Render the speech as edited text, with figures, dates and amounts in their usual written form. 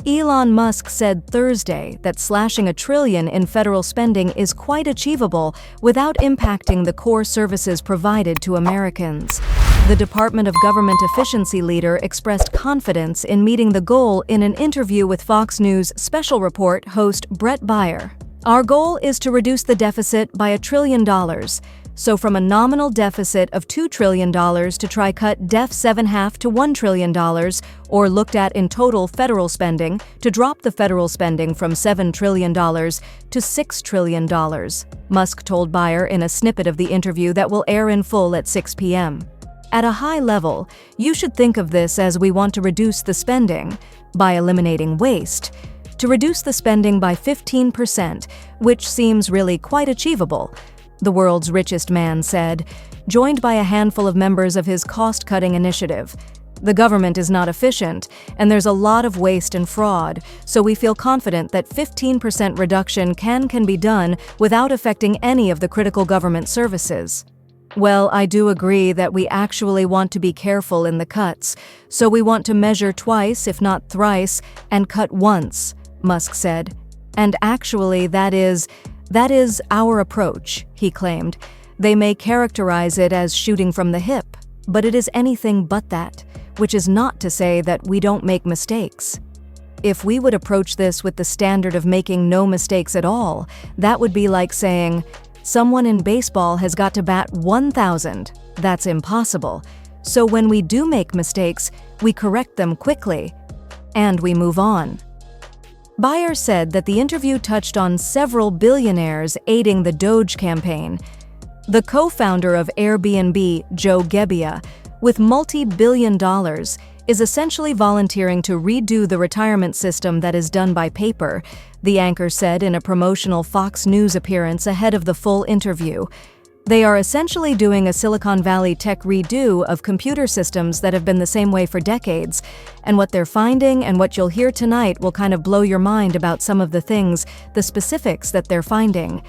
Elon Musk said Thursday that slashing $1 trillion in federal spending is quite achievable without impacting the core services provided to Americans. The Department of Government Efficiency leader expressed confidence in meeting the goal in an interview with Fox News special report host Bret Baier. "Our goal is to reduce the deficit by $1 trillion. So from a nominal deficit of $2 trillion to try cut def 7.5 to $1 trillion, or looked at in total federal spending, to drop the federal spending from $7 trillion to $6 trillion, Musk told Baier in a snippet of the interview that will air in full at 6 p.m. At a high level, you should think of this as we want to reduce the spending by eliminating waste, to reduce the spending by 15%, which seems really quite achievable, the world's richest man said, joined by a handful of members of his cost-cutting initiative. The government is not efficient, and there's a lot of waste and fraud, so we feel confident that 15% reduction can be done without affecting any of the critical government services. Well, I do agree that we actually want to be careful in the cuts, so we want to measure twice, if not thrice, and cut once, Musk said. And actually, that is our approach, he claimed. They may characterize it as shooting from the hip, but it is anything but that, which is not to say that we don't make mistakes. If we would approach this with the standard of making no mistakes at all, that would be like saying, someone in baseball has got to bat 1,000. That's impossible. So when we do make mistakes, we correct them quickly, and we move on. Baier said that the interview touched on several billionaires aiding the DOGE campaign. The co-founder of Airbnb, Joe Gebbia, with multi-billion dollars, is essentially volunteering to redo the retirement system that is done by paper, the anchor said in a promotional Fox News appearance ahead of the full interview. They are essentially doing a Silicon Valley tech redo of computer systems that have been the same way for decades, and what they're finding and what you'll hear tonight will kind of blow your mind about some of the things, the specifics that they're finding.